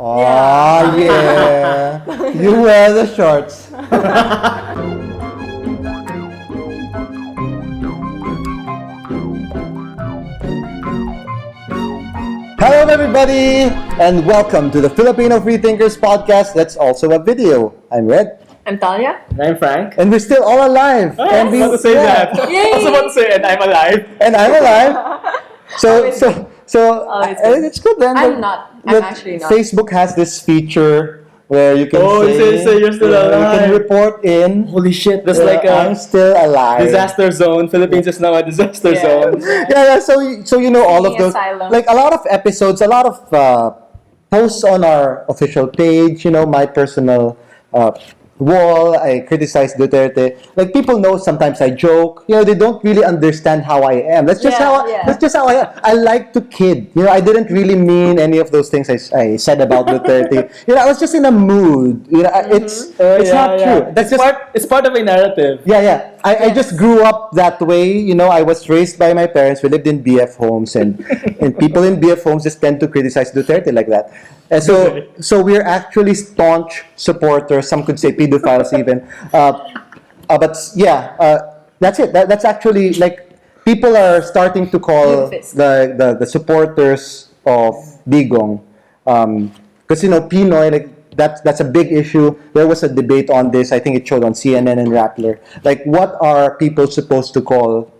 Oh, yeah. You wear the shorts. Hello, everybody, and welcome to the Filipino Freethinkers podcast that's also a video. I'm Red. I'm Talia. And I'm Frank. And we're still all alive. Oh, and I was about to say that. I was about to say, and I'm alive. And I'm alive. It's good then. I'm not. I'm actually not. Facebook has this feature where you can say you're still alive. You can report in. Holy shit, that's like I'm still alive. disaster zone. Philippines is now a disaster zone. Yeah. So you know all of those, asylum. like a lot of episodes, a lot of posts on our official page. You know, my personal wall. I criticize Duterte. Like people know sometimes I joke. You know, they don't really understand how I am. That's just how I am. I like to kid. You know, I didn't really mean any of those things I said about Duterte. You know, I was just in a mood. You know, it's not true. That's It's part of a narrative. Yeah. I just grew up that way. You know, I was raised by my parents. We lived in BF homes, and people in BF homes just tend to criticize Duterte like that. And so we're actually staunch supporters. Some could say pedophiles even. But that's it. That's actually like people are starting to call the supporters of Digong, because you know Pinoy, like that's a big issue. There was a debate on this. I think it showed on CNN and Rappler. Like, what are people supposed to call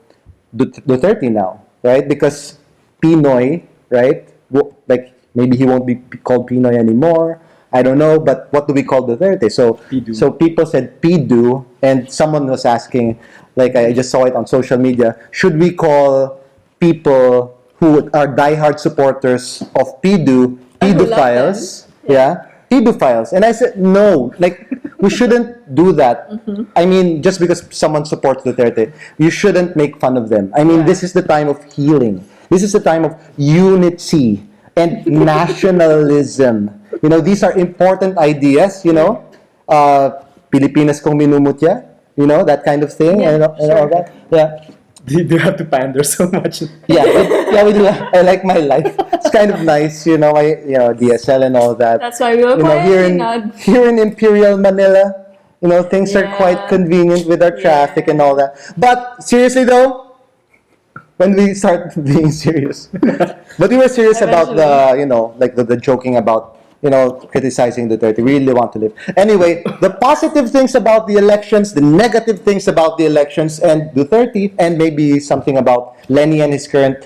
Duterte now, right? Because Pinoy, right? Like, maybe he won't be called Pinoy anymore. I don't know, but what do we call Duterte? So people said Pidu, and someone was asking, like I just saw it on social media, should we call people who are diehard supporters of Pidu pedophiles? Yeah, pedophiles. And I said no, like we shouldn't do that. I mean, just because someone supports Duterte, you shouldn't make fun of them. I mean, this is the time of healing. This is the time of unity and nationalism. You know, these are important ideas, you know. Pilipinas kung minumutya, you know, that kind of thing. And all that. Yeah. Do you have to pander so much? Yeah, we do. I like my life. It's kind of nice, you know, DSL and all that. That's why we were here in Imperial Manila, you know, things are quite convenient with our traffic and all that. But seriously though, when we start being serious. But we were serious about the, you know, like the joking about, you know, criticizing Duterte. We really want to live. Anyway, the positive things about the elections, the negative things about the elections, and Duterte, and maybe something about Lenny and his current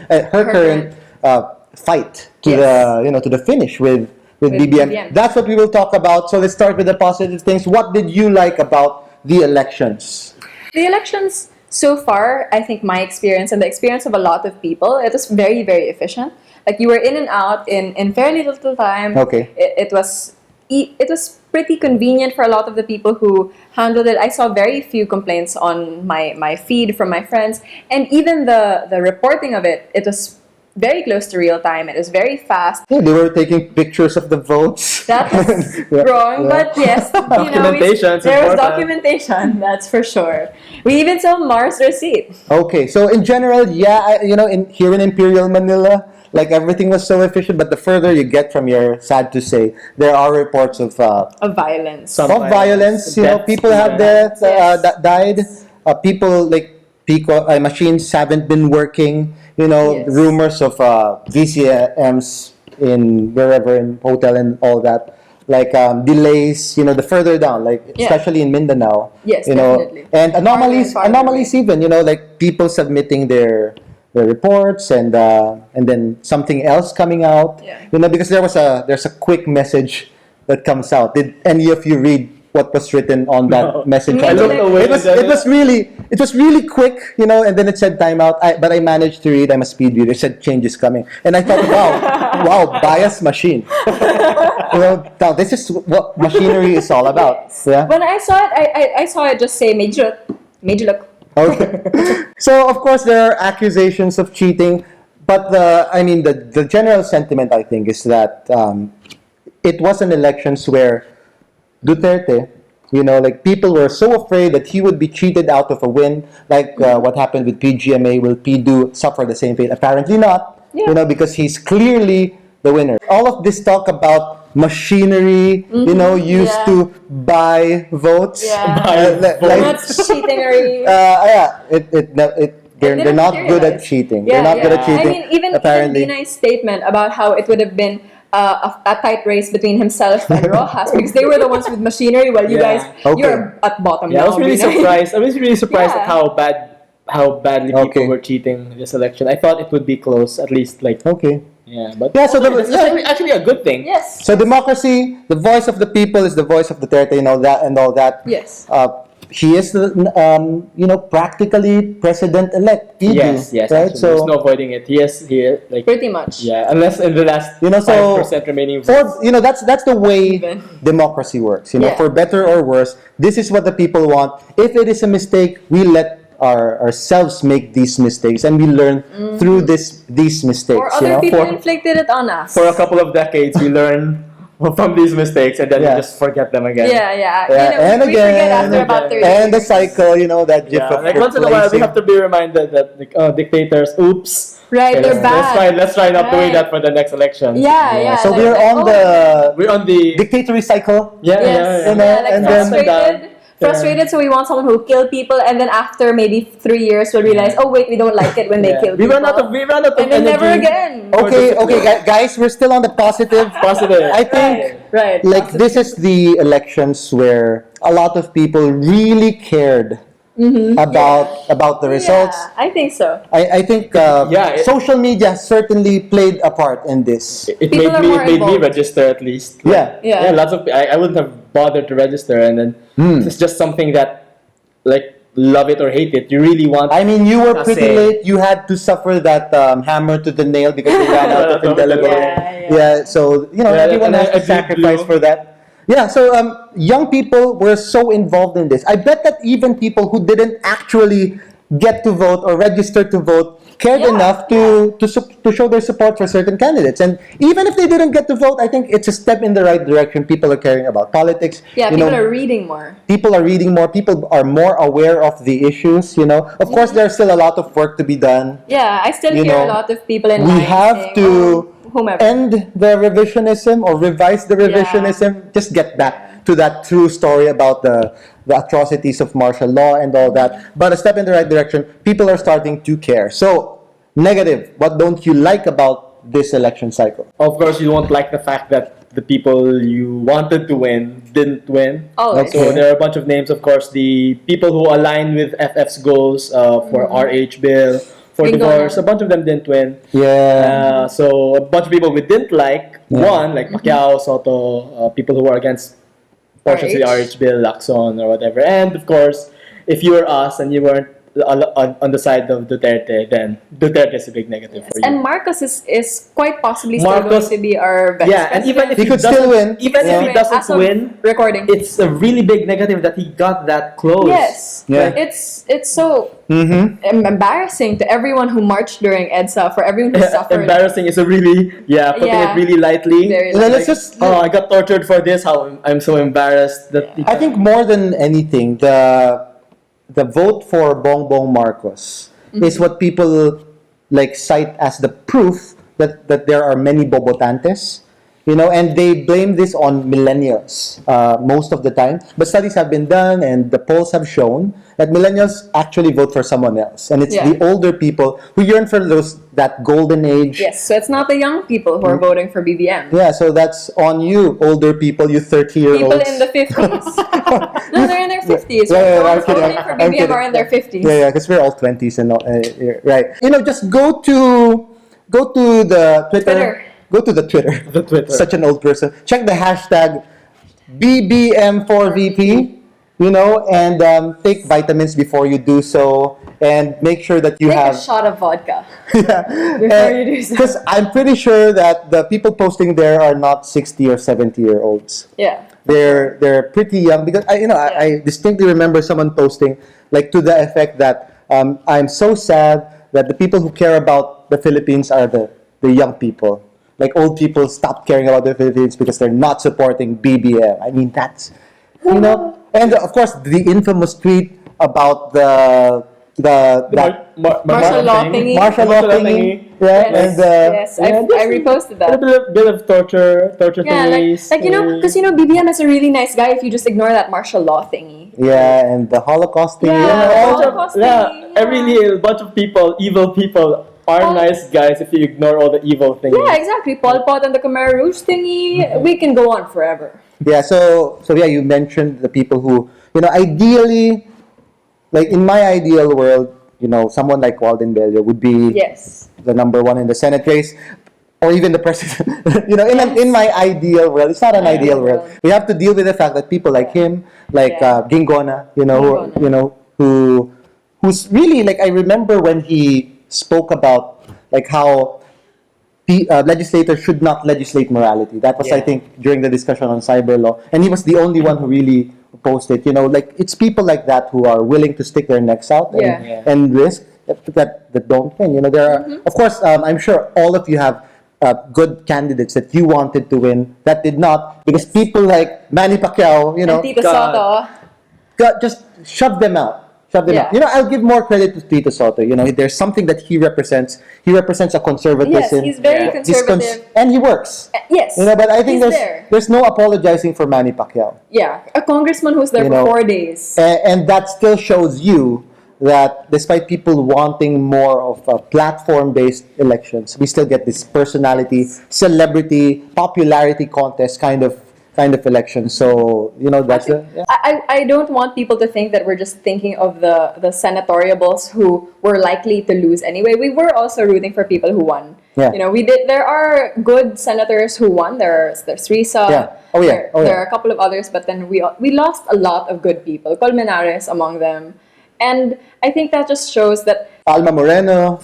fight to the finish with BBM. That's what we will talk about. So let's start with the positive things. What did you like about the elections? The elections so far, I think my experience and the experience of a lot of people, it was very, very efficient. Like you were in and out in fairly little time. Okay. It was pretty convenient for a lot of the people who handled it. I saw very few complaints on my feed from my friends, and even the reporting of it was very close to real time. It was very fast. Yeah, they were taking pictures of the votes. That's wrong, but yes, there was documentation. That's for sure. We even saw Mars receipt. Okay, so in general, here in Imperial Manila, like everything was so efficient. But the further you get from here, sad to say, there are reports of violence. Violence. You know, people have died. People like machines haven't been working. You know, rumors of VCMs in wherever, in hotel and all that. Like delays, you know, the further down, like especially in Mindanao. Yes, you definitely. know, and anomalies even, you know, like people submitting their reports and then something else coming out. Yeah. You know, because there's a quick message that comes out. Did any of you read what was written on that message? I looked away. It was really quick, you know, and then it said timeout. But I managed to read. I'm a speed reader. It said change is coming, and I thought, wow, bias machine. You know, now this is what machinery is all about. Yeah. When I saw it, I saw it just say major look. Okay. So of course there are accusations of cheating, but the general sentiment, I think, is that it was an elections where Duterte, you know, like people were so afraid that he would be cheated out of a win, like what happened with PGMA. Will Pidu suffer the same fate? Apparently not. Yeah. You know, because he's clearly the winner. All of this talk about machinery, used yeah. to buy votes. Yeah. Votes. Much cheatingery. They're didn't not good at materialize. cheating. Yeah, They're not yeah. good at cheating. I mean, even apparently. Binay's statement about how it would have been a tight race between himself and Rojas because they were the ones with machinery, while you Yeah. guys, Okay. you're at bottom Yeah, I now. was really Binay. surprised. I was really surprised Yeah. at how badly people Okay. were cheating this election. I thought it would be close, at least like Okay. yeah, but Yeah, so that's actually a good thing. Yes. So democracy, the voice of the people is the voice of Duterte, that and all that. Yes. He is, practically president-elect. Yes, right? actually, So, there's no avoiding it. He is like Pretty much. yeah, unless in the last so 5% remaining votes. that's the way Even. democracy works. Yeah. For better or worse, this is what the people want. If it is a mistake, we let ourselves make these mistakes, and we learn through these mistakes. Or other people For- inflicted it on us. For a couple of decades, we learn from these mistakes, and then Yeah. we just forget them again. Yeah. And we forget after again, about 30 and the years. cycle, that gif Yeah, of like once in a while, we replacing. have to be reminded that like, dictators, oops. Right, they're bad. Let's try not doing Right. that for the next election. Yeah. So like- we're like, on oh, the We're on the dictatory cycle. yeah, Yes. yeah. You know, Yeah, like and then- frustrated, so we want someone who will kill people, and then after maybe 3 years, we'll realize, oh wait, we don't like it when they kill We people. run out of and then never energy. again. Okay, discipline. guys, we're still on the positive. Positive. I think Right. like this is the elections where a lot of people really cared about the results. Yeah, I think so. I think social media certainly played a part in this. It People made are me more it made me involved. register at least. Yeah. Yeah. Lots of I wouldn't have bothered to register, and then it's just something that like love it or hate it, you really want. I mean, you were pretty Kasi- late. You had to suffer that hammer to the nail because they ran out of indelible. Yeah. So Yeah, everyone and has I to did sacrifice blue. for that. Yeah. So young people were so involved in this. I bet that even people who didn't actually get to vote or register to vote cared Yeah, enough to show their support for certain candidates. And even if they didn't get to vote, I think it's a step in the right direction. People are caring about politics. Yeah, people are reading more. People are reading more. People are more aware of the issues. Of course, there's still a lot of work to be done. Yeah, I still You hear know, a lot of people in We line have saying, to "Oh, whomever." end the revisionism or revise the revisionism. Just get back to that true story about the atrocities of martial law and all that. But a step in the right direction. People are starting to care. So, negative. What don't you like about this election cycle? Of course, you won't like the fact that the people you wanted to win didn't win. Always. Okay. So there are a bunch of names, of course, the people who align with FF's goals for RH bill, for Bingo divorce, na. a bunch of them didn't win. Yeah. So a bunch of people we didn't like won, like Pacquiao, Soto, people who were against portions of the RH bill, Lacson or whatever. And of course, if you were us and you weren't on the side of Duterte, then Duterte is a big negative for you. And Marcos is quite possibly still Marcos- going to be our vice Yeah, and even if He could still win. even if he As doesn't of win, recording. it's a really big negative that he got that close. Yes. Yeah. It's so Mm-hmm. embarrassing to everyone who marched during EDSA, for everyone who suffered. Embarrassing is a really putting Yeah. it really lightly. Very Let's just. I got tortured for this. How I'm so embarrassed that I think more than anything, the vote for Bongbong Marcos is what people like cite as the proof that there are many bobotantes, and they blame this on millennials most of the time. But studies have been done, and the polls have shown that millennials actually vote for someone else, and it's Yeah. the older people who yearn for that golden age. Yes, so it's not the young people who are voting for BBM. Yeah, so that's on you, older people, you 30-year-olds. People in the 50s. No, they're in their 50s. Yeah, The I'm ones kidding, voting for I'm BBM kidding. are in their 50s. Yeah, because we're all 20s and all, right. Just go to the Twitter. Go to the Twitter. The Twitter. Such an old person. Check the hashtag BBM4VP. And take vitamins before you do so, and make sure that you Take have a shot of vodka. yeah. Before you do so. Because I'm pretty sure that the people posting there are not 60 or 70-year-olds. Yeah. They're pretty young, because I distinctly remember someone posting like to the effect that I'm so sad that the people who care about the Philippines are the young people. Like old people stopped caring about the Philippines because they're not supporting BBM. I mean, that's and of course the infamous tweet about Martial law thingy. martial law thingy. Yeah, Yes, and yes, I reposted A that. bit of torture Yeah, theories. like because BBM is a really nice guy if you just ignore that martial law thingy. yeah, and the Holocaust thingy. Yeah, you know, all- Holocaust thingy, a really bunch of people, evil people, are All- nice guys if you ignore all the evil things. Yeah, exactly. Pol Pot and the Khmer Rouge thingy. We can go on forever. Yeah, so yeah, you mentioned the people who, ideally, like in my ideal world, someone like Walden Bello would be Yes. the number one in the Senate race, or even the president. In my ideal world, it's not an ideal world. We have to deal with the fact that people like him, like Gingona, who's really like, I remember when he spoke about like how legislators should not legislate morality. That was, I Yeah. think, during the discussion on cyber law, and he was the only one who really opposed it. Like it's people like that who are willing to stick their necks out and, Yeah. and risk that don't win. There are, of course, I'm sure all of you have good candidates that you wanted to win that did not, because people like Manny Pacquiao, And Tito God. Soto. just shove them out. Shove them Yeah. out. I'll give more credit to Tito Soto. There's something that he represents. He represents a conservatism. Yes, he's very Yeah. conservative. And he works. Yes. But I think he's there. there's no apologizing for Manny Pacquiao. Yeah, a congressman who's there You for know, 4 days. And that still shows you that despite people wanting more of platform-based elections, we still get this personality, celebrity, popularity contest kind of election. So, that's I don't want people to think that we're just thinking of the senatoriables who were likely to lose anyway. We were also rooting for people who won. Yeah. There are good senators who won. There's Risa. Yeah. Oh, yeah. There are a couple of others, but then we lost a lot of good people. Colmenares among them. And I think that just shows that Alma Moreno.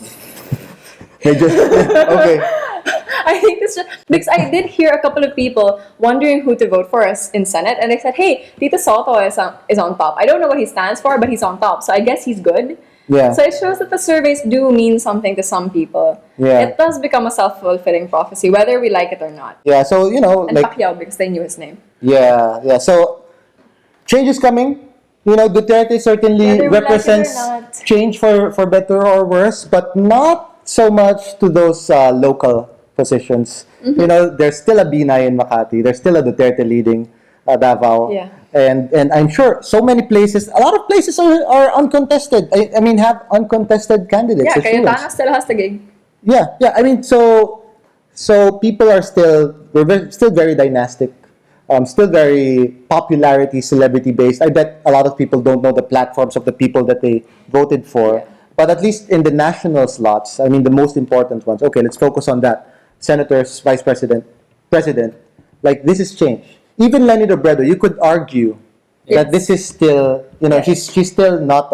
Okay. I think it's just because I did hear a couple of people wondering who to vote for us in Senate, and they said, "Hey, Tito Soto is on top. I don't know what he stands for, but he's on top. So I guess he's good." Yeah. So it shows that the surveys do mean something to some people. Yeah. It does become a self-fulfilling prophecy, whether we like it or not. Yeah, so, And like, Pacquiao, because they knew his name. yeah. So, change is coming. Duterte certainly Whether we like it or represents not. change for better or worse, but not so much to those local positions. There's still a Binay in Makati. There's still a Duterte leading Davao. Yeah. And I'm sure so many places, a lot of places are uncontested. I mean, have uncontested candidates. Yeah, as Cayetano students. still has the gig. Yeah. I mean, so people are still very dynastic, still very popularity, celebrity based. I bet a lot of people don't know the platforms of the people that they voted for. Yeah. But at least in the national slots, I mean, the most important ones. Okay, let's focus on that. Senators, vice president, president. Like, this is change. Even Lenny Robredo, you could argue that Yes. this is still, Yes. she's still not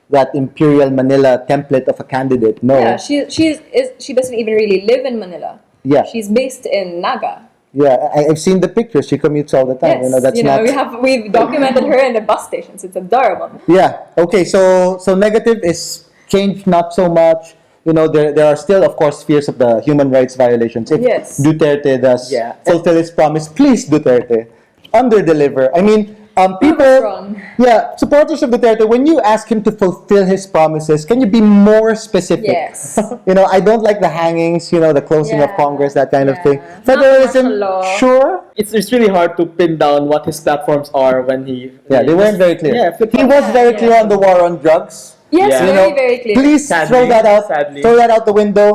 that Imperial Manila template of a candidate. No. Yeah, she doesn't even really live in Manila. Yeah. She's based in Naga. Yeah, I've seen the pictures. She commutes all the time. Yes, That's not. we've documented her in the bus stations. It's adorable. Yeah. Okay. So negative is change, not so much. There are still, of course, fears of the human rights violations. If Yes. Duterte does Yeah. fulfill his promise, please, Duterte, under-deliver. I mean, people, wrong. yeah, supporters of Duterte, when you ask him to fulfill his promises, can you be more specific? Yes. I don't like the hangings, the closing of Yeah. Congress, that kind of Yeah. thing. Not Federalism, martial law. sure. It's really hard to pin down what his platforms are when he. Yeah, they weren't very clear. Yeah, he was very clear on the war on drugs. Yes, Yeah. very clear. Please Sadly, throw that out. sadly. Throw that out the window.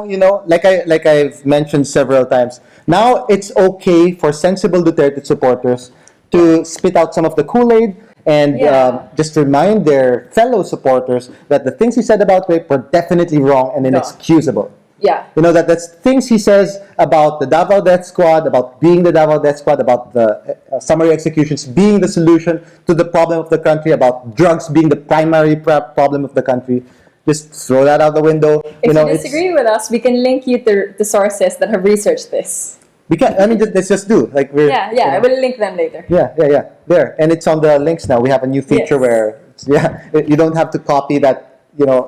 Like I've mentioned several times. Now it's okay for sensible Duterte supporters to spit out some of the Kool-Aid and Yeah. just remind their fellow supporters that the things he said about rape were definitely wrong and inexcusable. Yeah. That's things he says about the Davao Death Squad, about being the Davao Death Squad, about the summary executions being the solution to the problem of the country, about drugs being the primary problem of the country. Just throw that out the window. If you disagree with us, we can link you to sources that have researched this. We can. I mean, let's just do like we're. Yeah, I will link them later. Yeah. There, and it's on the links now. We have a new feature Yes. where you don't have to copy that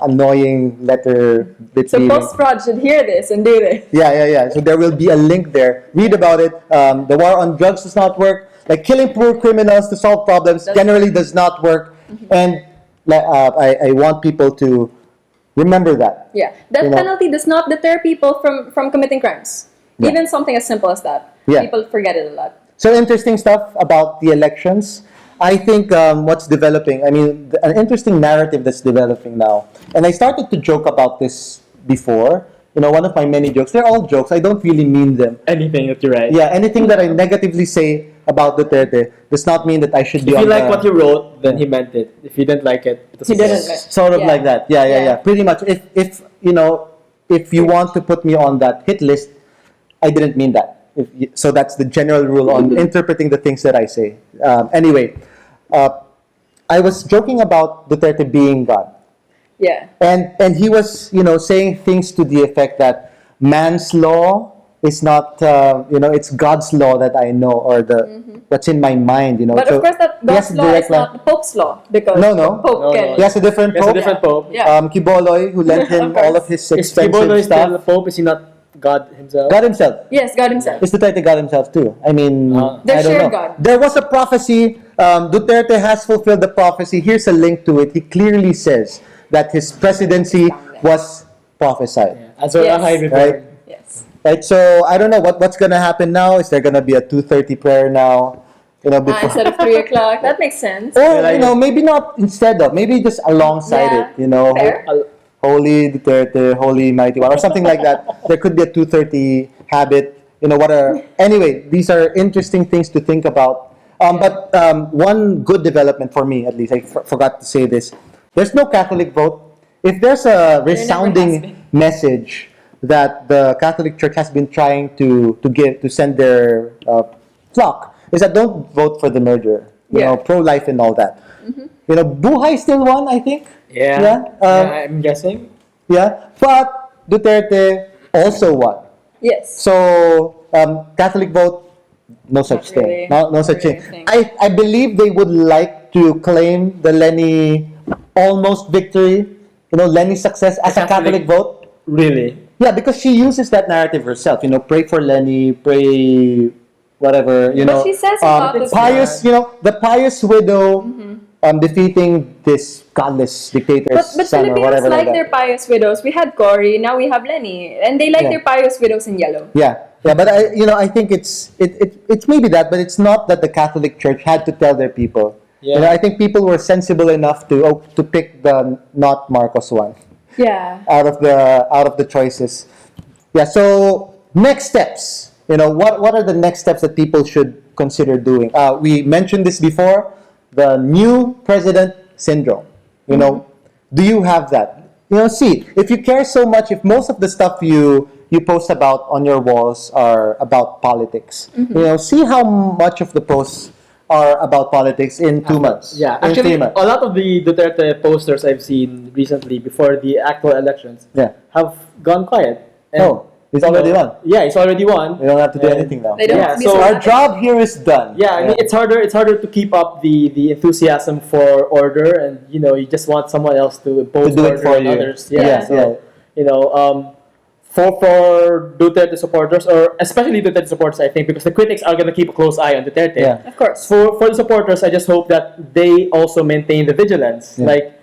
annoying letter bit. So reading. post-prod should hear this and do this. Yeah. So there will be a link there. Read about it. The war on drugs does not work. Like killing poor criminals to solve problems generally does not work. And I want people to remember that. Yeah, death You know? penalty does not deter people from committing crimes. Yeah. Even something as simple as that. Yeah. People forget it a lot. So interesting stuff about the elections. I think what's developing, I mean, an interesting narrative that's developing now. And I started to joke about this before. One of my many jokes. They're all jokes. I don't really mean them. Anything that you write. Yeah, anything that I negatively say about Duterte does not mean that I should be If on you like the, what you wrote, then he meant it. If you didn't like it, He didn't. sort of Yeah. like that. Yeah. Yeah. Pretty much. If you want to put me on that hit list, I didn't mean that. So that's the general rule on interpreting the things that I say. Anyway, I was joking about Duterte being God. Yeah. And he was, saying things to the effect that man's law is not, it's God's law that I know, or what's in my mind, But So of course, that he has God's a law direct is not the Pope's law, because No. the Pope No, can. no. He has a different There's pope. a different pope. Yeah. Kiboloy, who lent him Of course. all of his Is Kibono expensive still the stuff. Pope? Is he not God himself? God himself. Yes, God himself. Is Duterte God himself too? I mean, They're I don't shared know. God. There was a prophecy. Duterte has fulfilled the prophecy. Here's a link to it. He clearly says that his presidency was prophesied. Azor Yes. Ahai reborn. Right. Yes. Right. So I don't know what's gonna happen now. Is there gonna be a 2:30 prayer now? Before. Instead of 3 o'clock. That makes sense. Or like maybe not instead of, maybe just alongside Yeah. it. Fair. Holy Duterte, Holy Mighty One, or something like that. There could be a 2:30 habit. Anyway, these are interesting things to think about. But one good development for me, at least, I forgot to say this. There's no Catholic vote. If there's a resounding message that the Catholic Church has been trying to send their flock, is that don't vote for the merger. Yeah. Pro-life and all that. Buhay still won, I think. Yeah. Yeah. I'm guessing. Yeah. But Duterte also won. Yes. So Catholic vote, no such Not thing. really. No Not such really thing. thing. I believe they would like to claim the Lenny almost victory. Lenny's success as a Catholic vote. Really? Yeah, because she uses that narrative herself. Pray for Lenny, pray whatever. But she says a lot of pious. The pious widow defeating this godless dictator's But son or Filipinos whatever like that. their pious widows. We had Cory, now we have Lenny, and they like Yeah. their pious widows in yellow. Yeah, but I think it's maybe that, but it's not that the Catholic Church had to tell their people. Yeah. I think people were sensible enough to pick the not Marcos one Yeah. out of the choices. Yeah. So next steps. What are the next steps that people should consider doing? We mentioned this before, the new president syndrome. Do you have that? See, if you care so much, if most of the stuff you post about on your walls are about politics, see how much of the posts are about politics in 2 months. Yeah, in actually, 3 months. a lot of the Duterte posters I've seen recently before the actual elections have gone quiet. And, He's already won. Yeah, he's already won. We don't have to do And- anything now. They don't Yeah, have to be so so Our happy. job here is done. Yeah, I mean, it's harder to keep up the enthusiasm for order, and you just want someone else to impose To do it order for on you. others. Yeah, So for Duterte supporters, or especially Duterte supporters, I think, because the critics are gonna keep a close eye on Duterte. Yeah. Of course. For the supporters, I just hope that they also maintain the vigilance, Yeah.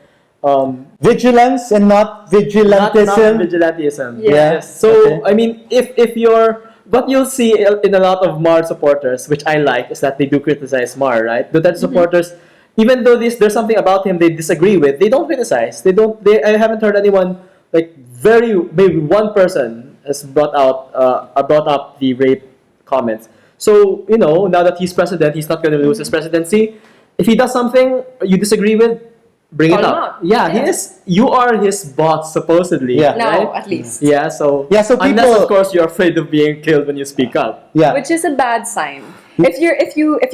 Vigilance and not vigilantism. not vigilantism. Yeah. Yes. So Okay. I mean, if you're what you'll see in a lot of Mar supporters, which I like, is that they do criticize Mar, right? Duterte supporters, even though there's something about him they disagree with, they don't criticize. I haven't heard anyone, like, maybe one person has brought up the rape comments. So now that he's president, he's not going to lose his presidency. If he does something you disagree with, bring Call it him up. out. Yeah, Yeah. you are his boss supposedly. Yeah. Now, right? at least. Yeah, so unless people- of course you're afraid of being killed when you speak up. Yeah. Which is a bad sign. If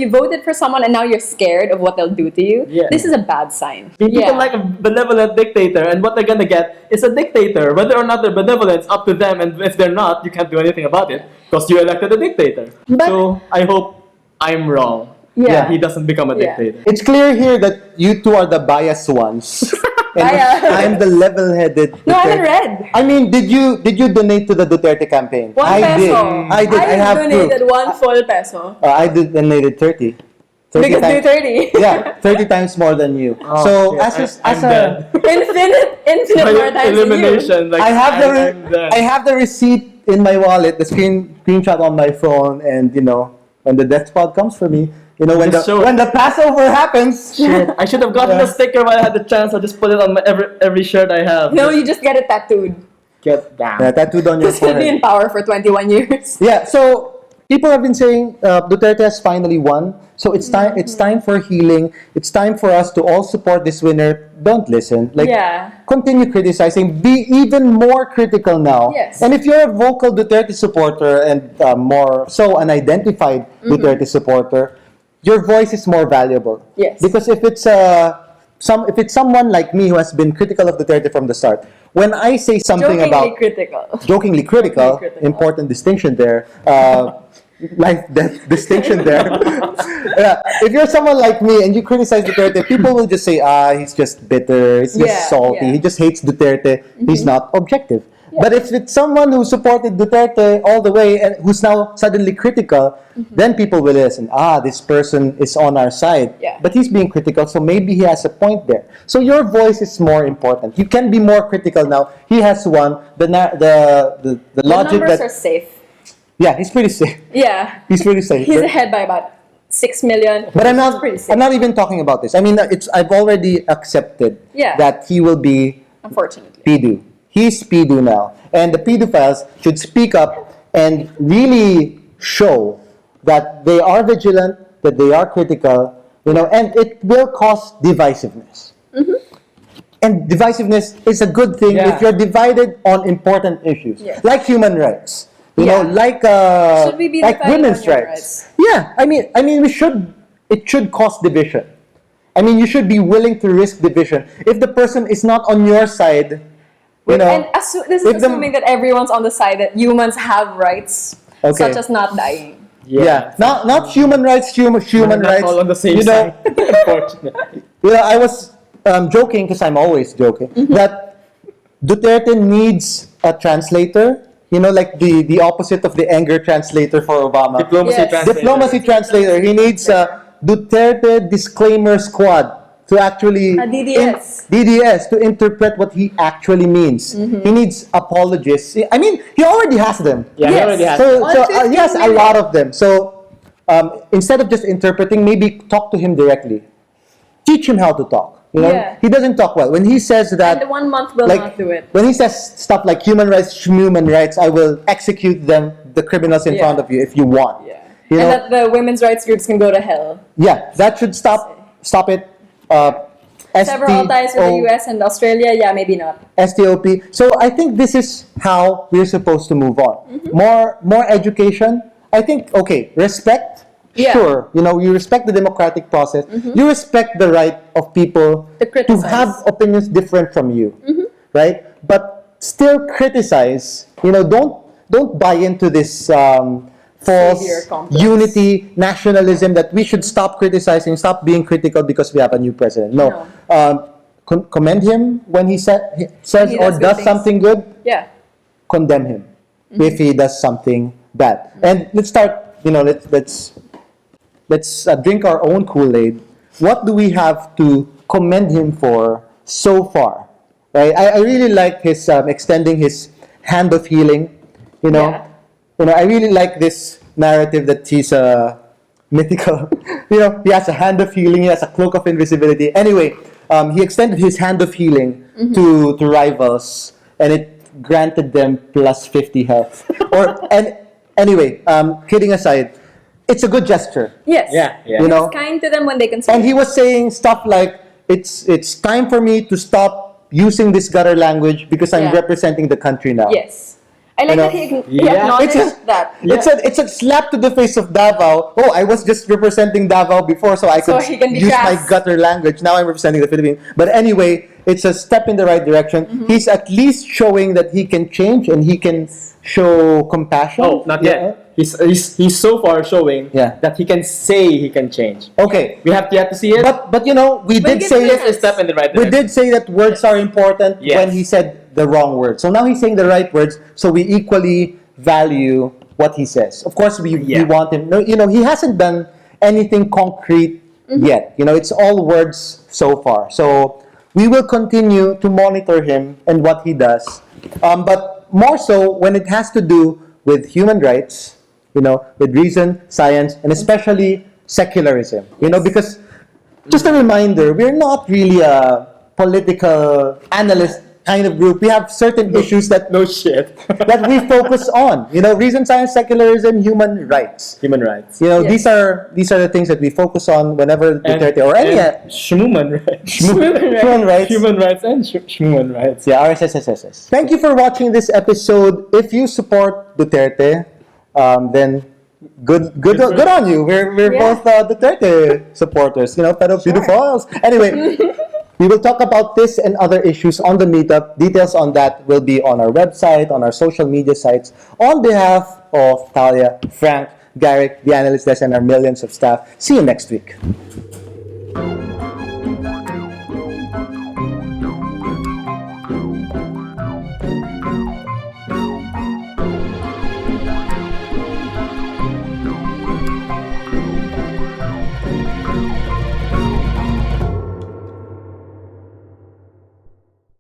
you voted for someone and now you're scared of what they'll do to you, Yeah. this is a bad sign. People like a benevolent dictator, and what they're gonna get is a dictator. Whether or not they're benevolent, it's up to them, and if they're not, you can't do anything about it because you elected a dictator. But- So I hope I'm wrong. Yeah. He doesn't become a Yeah. dictator. It's clear here that you two are the biased ones. And Biased. I'm the level-headed. No, I haven't Duterte. read. I mean, did you donate to the Duterte campaign? 1 I peso. did. I did. I have donated proof. 1 full peso. I did donated 30 Because times, do 30. yeah, 30 times more than you. Oh, so shit, as I'm a dead. Infinite more times Elimination. Like, I have the I'm dead. I have the receipt in my wallet, the screenshot on my phone, and when the death spot comes for me, when Just show it. the Passover happens, Shit, I should have gotten the sticker while I had the chance. I'll just put it on my every shirt I have. you. No, you just get it tattooed. Get down. tattooed on your Because he'll be forehead. in power for 21 years. Yeah, so people have been saying Duterte has finally won. So it's time. It's time for healing. It's time for us to all support this winner. Don't listen. Continue criticizing. Be even more critical now. Yes. And if you're a vocal Duterte supporter and more so an identified Duterte supporter, your voice is more valuable. Yes. Because if it's someone like me who has been critical of Duterte from the start, when I say something about jokingly critical, important distinction there, life death distinction there. If you're someone like me and you criticize Duterte, people will just say, he's just bitter, he's just salty, he just hates Duterte, he's not objective. But if it's someone who supported Duterte all the way and who's now suddenly critical, then people will listen. This person is on our side. Yeah. But he's being critical, so maybe he has a point there. So your voice is more important. You can be more critical now. He has won. The logic numbers that are safe. yeah, he's pretty safe. Yeah. He's pretty safe. He's ahead by about 6 million. But I'm It's pretty safe. not even talking about this. I mean, I've already accepted that he will be Unfortunately. PIDU. He's PIDU now. And the pedophiles should speak up and really show that they are vigilant, that they are critical, and it will cause divisiveness. And divisiveness is a good thing if you're divided on important issues, like human rights. Like Should we be like divided women's on human rights. Yeah, I mean, it should cause division. I mean, you should be willing to risk division. If the person is not on your side, And this is assuming that everyone's on the side that humans have rights, such as not dying. not human rights, human rights. All on the same side, unfortunately. I was joking, because I'm always joking, that Duterte needs a translator. Like the opposite of the anger translator for Obama. Diplomacy translator. He needs a Duterte disclaimer squad to actually DDS to interpret what he actually means. He needs apologists. I mean, he already has them. Yeah, he already has. He has a lot of them. So instead of just interpreting, maybe talk to him directly. Teach him how to talk. He doesn't talk well. When he says that, and 1 month will not do it. when he says stuff like human rights, I will execute the criminals in front of you if you want. And that the women's rights groups can go to hell. Yeah, that should stop it. Several ties with the US and Australia, maybe not. STOP. So I think this is how we're supposed to move on. More education. I think, respect. Yeah. Sure, you respect the democratic process. You respect the right of people to have opinions different from you, right? But still criticize. Don't buy into this false unity, nationalism that we should stop criticizing, stop being critical because we have a new president. No. Commend him when he says or does something good. Yeah. Condemn him if he does something bad. And let's start. Let's drink our own Kool-Aid. What do we have to commend him for so far? Right? I really like his extending his hand of healing. I really like this narrative that he's a mythical. He has a hand of healing. He has a cloak of invisibility. Anyway, he extended his hand of healing to rivals, and it granted them plus 50 health. Anyway, kidding aside, it's a good gesture. Yes. Yeah. It's kind to them when they can see. And he was saying stuff like, it's time for me to stop using this gutter language because I'm representing the country now. Yes. I like that he acknowledged that. It's a slap to the face of Davao. Oh, I was just representing Davao before, so I could he can be use crass. my gutter language. Now I'm representing the Philippines. But anyway, it's a step in the right direction. He's at least showing that he can change and he can show compassion. Oh, not yet. He's so far showing that he can say he can change. Okay. We have yet to see it. But we did say it's a step in the right direction. We did say that words are important when he said the wrong words. So now he's saying the right words, so we equally value what he says. Of course, we want him. He hasn't done anything concrete yet. It's all words so far. So we will continue to monitor him and what he does. But more so when it has to do with human rights, with reason, science, and especially secularism. Because just a reminder, we're not really a political analyst kind of group. We have certain issues that No shit. that we focus on. Reason, science, secularism, human rights. Human rights. Yes. These are the things that we focus on whenever Duterte or any Schmuman rights. human rights. Human rights and Schmuman rights. Yeah, RSSSS. Thank you for watching this episode. If you support Duterte, then good on you. We're Yeah. both Duterte supporters. Pero pedophiles. Anyway. We will talk about this and other issues on the meetup. Details on that will be on our website, on our social media sites. On behalf of Talia, Frank, Garrick, the analyst desk, and our millions of staff, see you next week.